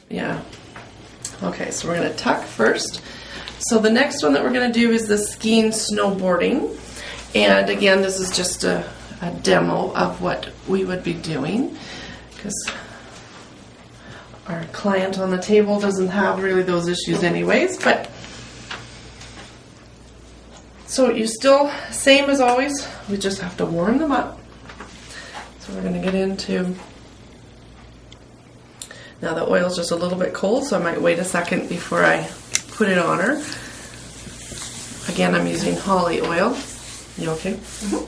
Yeah. Okay, so we're going to tuck first. So the next one that we're going to do is the skiing snowboarding. And again, this is just a demo of what we would be doing, because our client on the table doesn't have really those issues anyways. But so you still, same as always, we just have to warm them up. So we're going to get into, now the oil's just a little bit cold, so I might wait a second before I put it on her. Again, I'm using holly oil. You okay? Mm-hmm.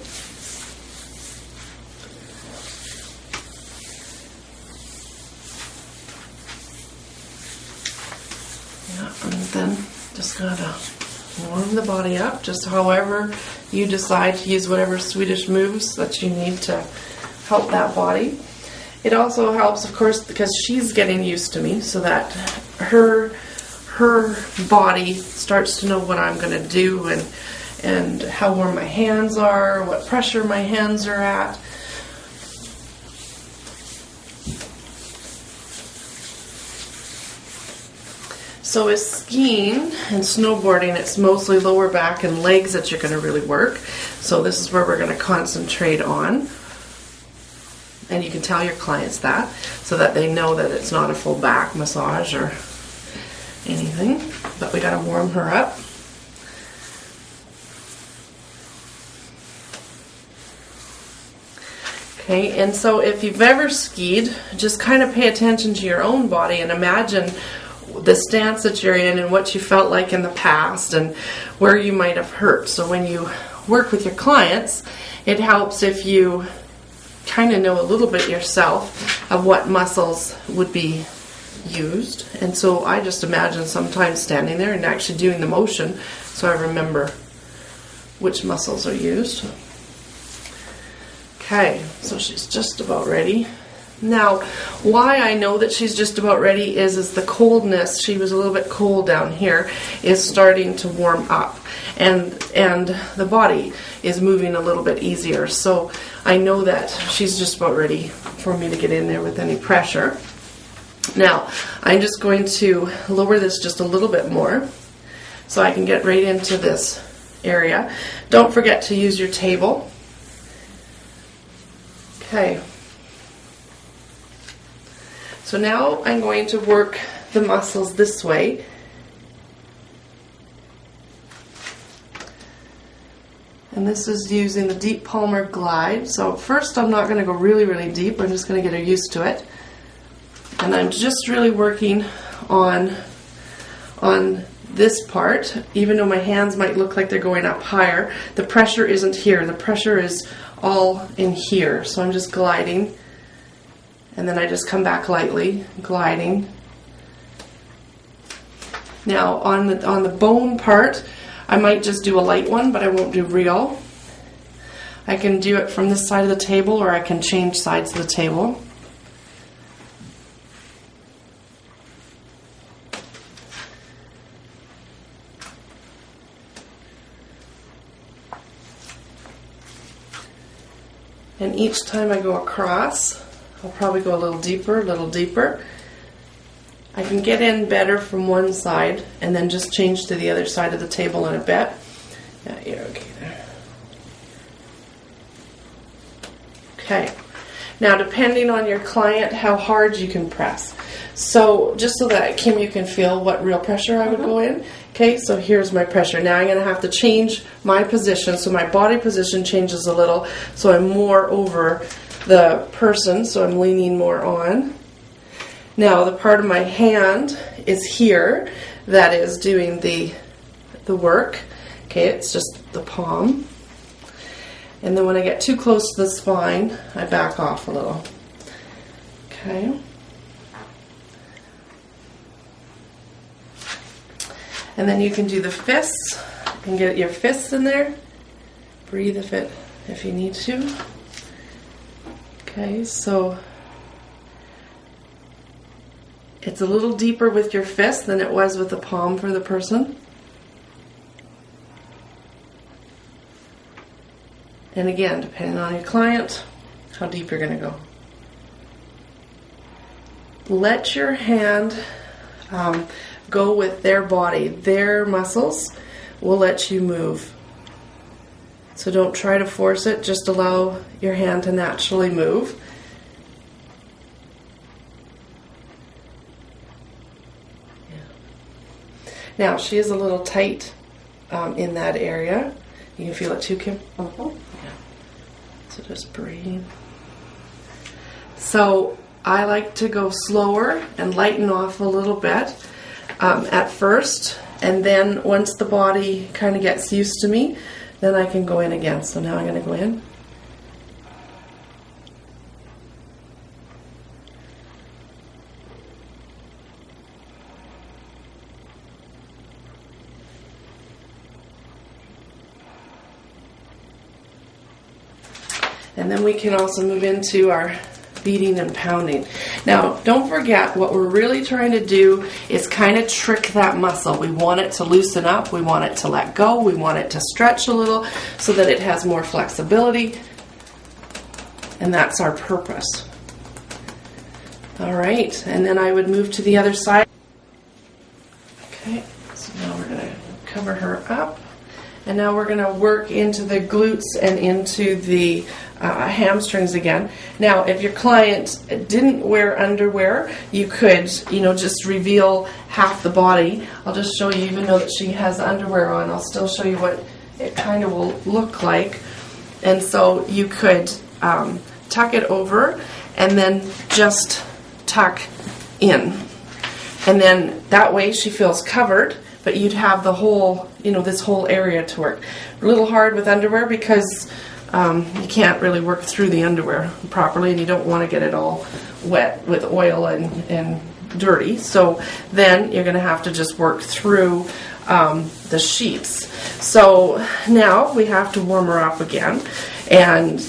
Yeah, and then just gotta warm the body up, just however you decide to use whatever Swedish moves that you need to help that body. It also helps, of course, because she's getting used to me, so that her body starts to know what I'm going to do, and how warm my hands are, what pressure my hands are at. So with skiing and snowboarding, it's mostly lower back and legs that you're going to really work. So this is where we're going to concentrate on. And you can tell your clients that, so that they know that it's not a full back massage or anything. But we got to warm her up. Okay, and so if you've ever skied, just kind of pay attention to your own body and imagine the stance that you're in and what you felt like in the past and where you might have hurt. So when you work with your clients, it helps if you kind of know a little bit yourself of what muscles would be used. And so I just imagine sometimes standing there and actually doing the motion, so I remember which muscles are used. Okay, so she's just about ready. Now, why I know that she's just about ready is the coldness, she was a little bit cold down here, is starting to warm up. And the body is moving a little bit easier. So I know that she's just about ready for me to get in there with any pressure. Now, I'm just going to lower this just a little bit more so I can get right into this area. Don't forget to use your table. Okay. So now I'm going to work the muscles this way. And this is using the deep palmar glide. So first I'm not going to go really, really deep. I'm just going to get her used to it. And I'm just really working on this part. Even though my hands might look like they're going up higher, the pressure isn't here. The pressure is all in here. So I'm just gliding. And then I just come back lightly, gliding. Now on the bone part, I might just do a light one, but I won't do real. I can do it from this side of the table, or I can change sides of the table. And each time I go across, I'll probably go a little deeper, a little deeper. I can get in better from one side and then just change to the other side of the table in a bit. Yeah, you're okay there. Okay. Now, depending on your client, how hard you can press. So, just so that, Kim, you can feel what real pressure I would go in. Okay, so here's my pressure. Now I'm going to have to change my position, so my body position changes a little, so I'm more over the person, so I'm leaning more on. Now the part of my hand is here that is doing the work. Okay, it's just the palm. And then when I get too close to the spine, I back off a little. Okay. And then you can do the fists. You can get your fists in there. Breathe if you need to. Okay, so it's a little deeper with your fist than it was with the palm for the person. And again, depending on your client, how deep you're going to go. let your hand go with their body. Their muscles will let you move. So don't try to force it, just allow your hand to naturally move. Yeah. Now, she is a little tight in that area. You can feel it too, Kim? Yeah. So just breathe. So I like to go slower and lighten off a little bit at first, and then once the body kind of gets used to me, then I can go in again. So now I'm going to go in. And then we can also move into our beating and pounding. Now, don't forget, what we're really trying to do is kind of trick that muscle. We want it to loosen up, we want it to let go, we want it to stretch a little so that it has more flexibility, and that's our purpose. All right, and then I would move to the other side. Okay, so now we're going to cover her up, and now we're going to work into the glutes and into the hamstrings again. Now, if your client didn't wear underwear, you could, just reveal half the body. I'll just show you, even though that she has underwear on, I'll still show you what it kind of will look like. And so you could tuck it over and then just tuck in. And then that way she feels covered, but you'd have the whole, this whole area to work. A little hard with underwear because you can't really work through the underwear properly, and you don't want to get it all wet with oil and dirty. So then you're going to have to just work through the sheets. So now we have to warm her up again and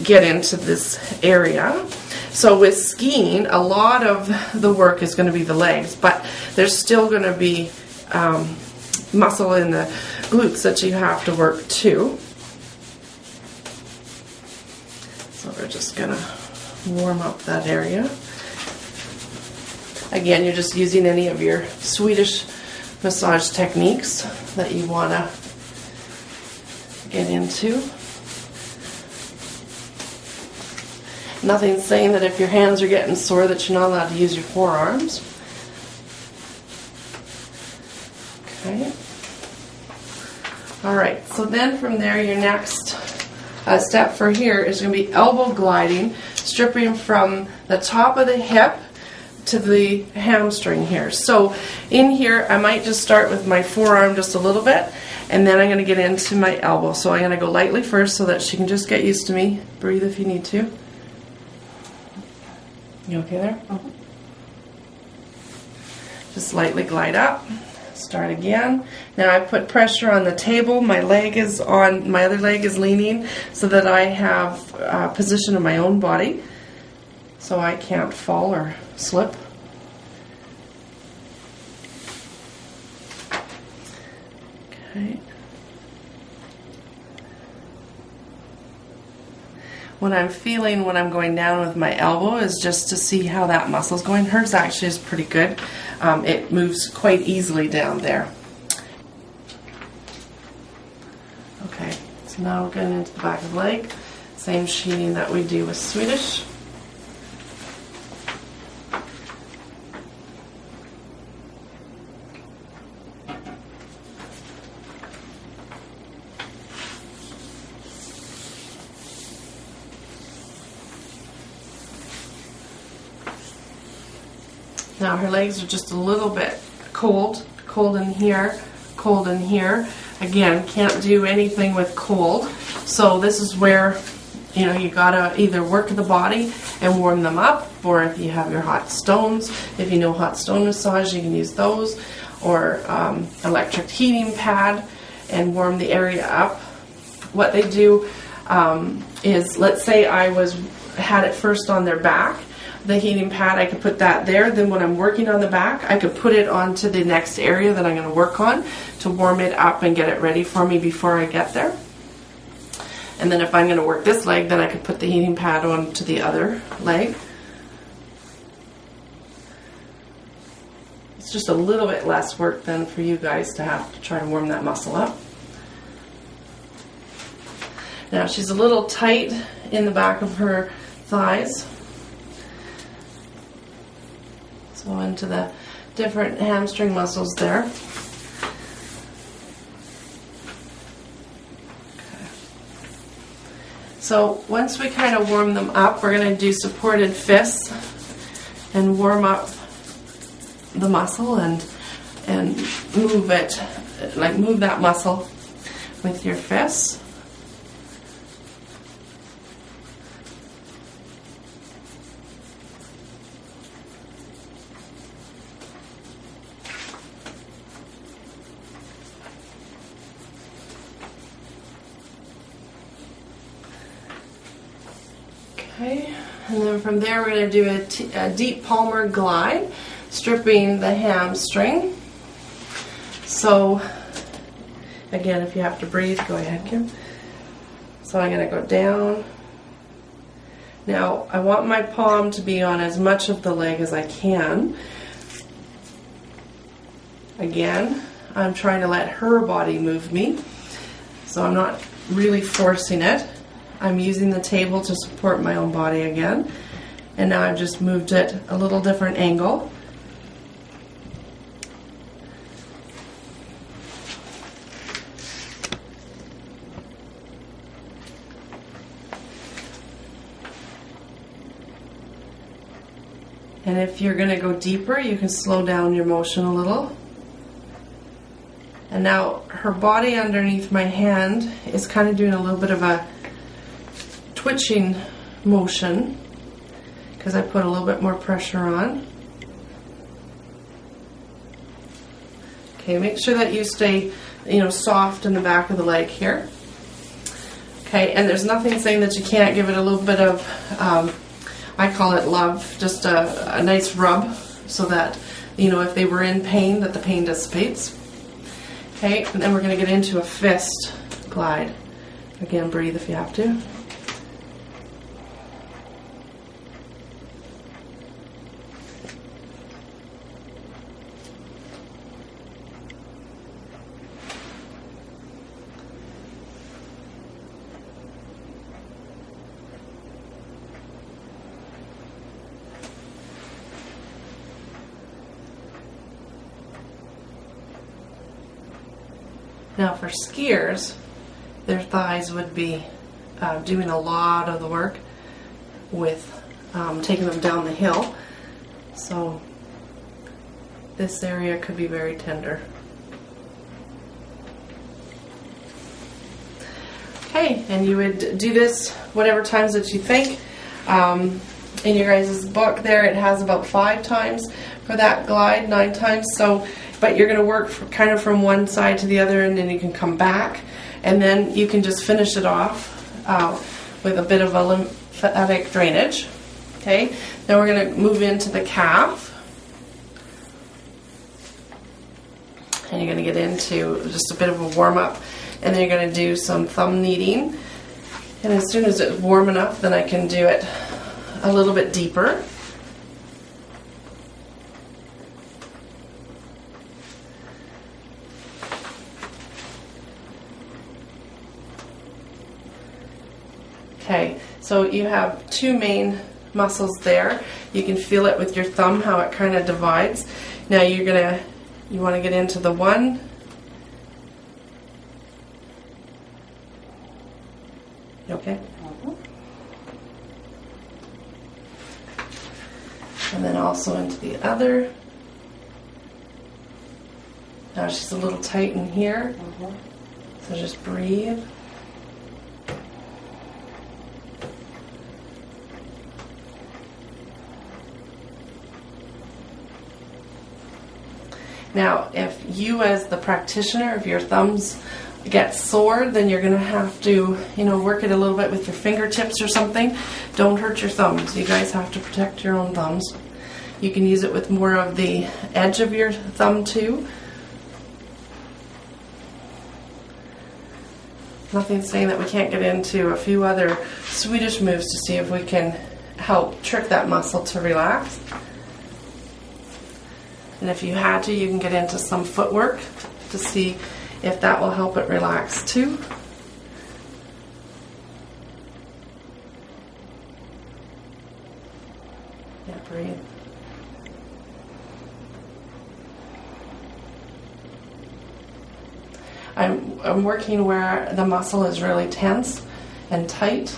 get into this area. So with skiing, a lot of the work is going to be the legs, but there's still going to be muscle in the glutes that you have to work too. So we're just going to warm up that area. Again, you're just using any of your Swedish massage techniques that you want to get into. Nothing's saying that if your hands are getting sore that you're not allowed to use your forearms. Okay. All right, so then from there, your next step for here is going to be elbow gliding, stripping from the top of the hip to the hamstring here. So in here, I might just start with my forearm just a little bit, and then I'm going to get into my elbow. So I'm going to go lightly first so that she can just get used to me. Breathe if you need to. You okay there? Mm-hmm. Just lightly glide up. Start again. Now I put pressure on the table. My leg is on, my other leg is leaning so that I have position of my own body so I can't fall or slip. Okay. What I'm feeling when I'm going down with my elbow is just to see how that muscle's going. Hers actually is pretty good. It moves quite easily down there. Okay, so now we're getting into the back of the leg. Same sheeting that we do with Swedish. Now her legs are just a little bit cold in here, cold in here. Again, can't do anything with cold. So this is where, you gotta either work the body and warm them up, or if you have your hot stones, if you know hot stone massage, you can use those, or electric heating pad and warm the area up. What they do is, let's say I had it first on their back, the heating pad, I could put that there. Then when I'm working on the back, I could put it onto the next area that I'm going to work on to warm it up and get it ready for me before I get there. And then if I'm going to work this leg, then I could put the heating pad onto the other leg. It's just a little bit less work than for you guys to have to try to warm that muscle up. Now she's a little tight in the back of her thighs. So into the different hamstring muscles there. Okay. So once we kind of warm them up, we're going to do supported fists and warm up the muscle and move it, like move that muscle with your fists. Okay, and then from there we're going to do a deep palmar glide, stripping the hamstring. So again, if you have to breathe, go ahead, Kim. So I'm going to go down. Now I want my palm to be on as much of the leg as I can. Again, I'm trying to let her body move me, so I'm not really forcing it. I'm using the table to support my own body again. And now I've just moved it a little different angle. And if you're going to go deeper, you can slow down your motion a little. And now her body underneath my hand is kind of doing a little bit of a twitching motion because I put a little bit more pressure on. Okay, make sure that you stay, soft in the back of the leg here. Okay, and there's nothing saying that you can't give it a little bit of, I call it love, just a nice rub so that, if they were in pain, that the pain dissipates. Okay, and then we're going to get into a fist glide. Again, breathe if you have to. Now for skiers, their thighs would be doing a lot of the work with taking them down the hill. So this area could be very tender. Okay, and you would do this whatever times that you think. In your guys' book there, it has about 5 times for that glide, 9 times. So, but you're going to work kind of from one side to the other, and then you can come back, and then you can just finish it off with a bit of a lymphatic drainage. Okay, now we're going to move into the calf, and you're going to get into just a bit of a warm up, and then you're going to do some thumb kneading. And as soon as it's warm enough, then I can do it a little bit deeper. Okay, so you have 2 main muscles there. You can feel it with your thumb, how it kind of divides. Now you want to get into the one. You okay? And then also into the other. Now she's a little tight in here, so just breathe. Now, if you as the practitioner, if your thumbs get sore, then you're going to have to, work it a little bit with your fingertips or something. Don't hurt your thumbs. You guys have to protect your own thumbs. You can use it with more of the edge of your thumb too. Nothing's saying that we can't get into a few other Swedish moves to see if we can help trick that muscle to relax. And if you had to, you can get into some footwork to see if that will help it relax too. Yeah, breathe. I'm working where the muscle is really tense and tight.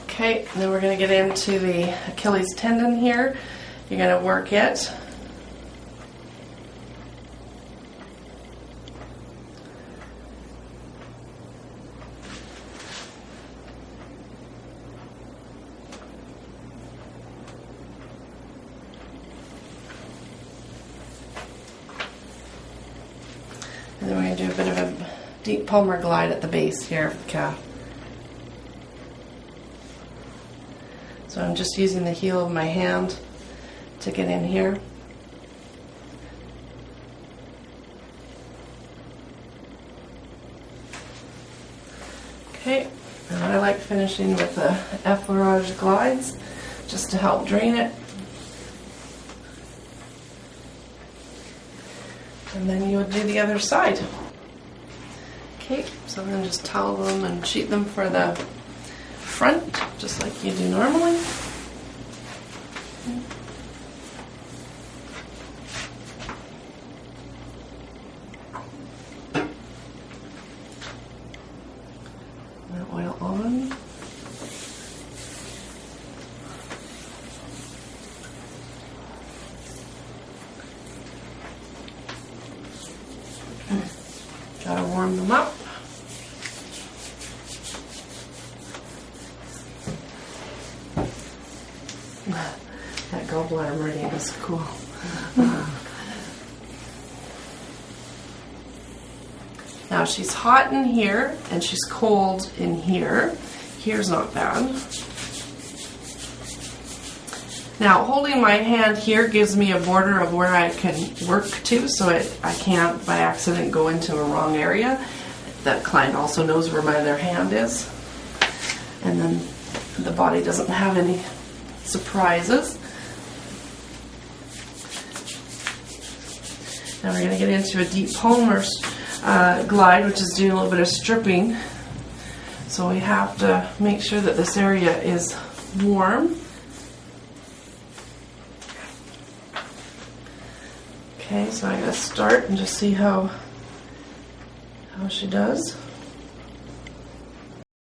Okay, and then we're going to get into the Achilles tendon here. You're going to work it. And then we're going to do a bit of a deep palmar glide at the base here of the calf. So I'm just using the heel of my hand to get in here. Okay, and I like finishing with the effleurage glides just to help drain it. And then you would do the other side. Okay, so then just towel them and sheet them for the front, just like you do normally. And oil on. Gotta warm them up. That gallbladder meridian is cool. Now she's hot in here and she's cold in here. Here's not bad. Now holding my hand here gives me a border of where I can work to, so I can't by accident go into a wrong area. That client also knows where their hand is. And then the body doesn't have any surprises. Now we're going to get into a deep palmar glide, which is doing a little bit of stripping. So we have to make sure that this area is warm. Okay, so I'm going to start and just see how she does.